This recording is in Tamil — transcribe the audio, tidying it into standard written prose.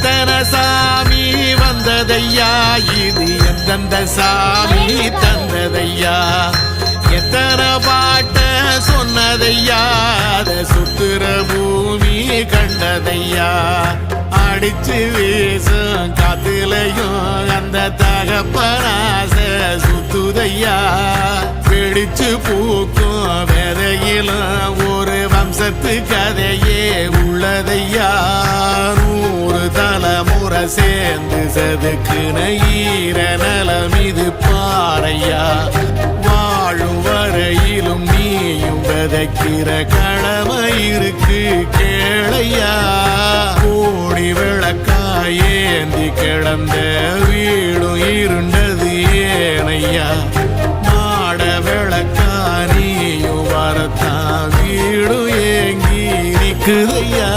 எத்தனை சாமி வந்ததையா இது எந்தெந்த சாமி தந்ததையா எத்தனை பாட்ட சொன்னதையா அத சுத்துற பூமி கண்டதையா அடிச்சு வீசும் காத்துலையும் அந்த தகப்பனாச சுத்துதையா பிடிச்சு பூக்கும் விதையிலும் ஒரு வம்சத்து கதையே உள்ளதையா 100 தலைமுறை சேர்ந்து சதுக்குன ஈர நலம் இது பாறையா வாழும் வரையிலும் நீயும் விதைக்கிற கடமை இருக்கு கேளையா கோடி விளக்காயேந்தி கிடந்த வீடும் இருண்டது ஏனையா மாட விளக்கா நீயும் வரத்தான் வீடும் ஏங்கி நிக்குதையா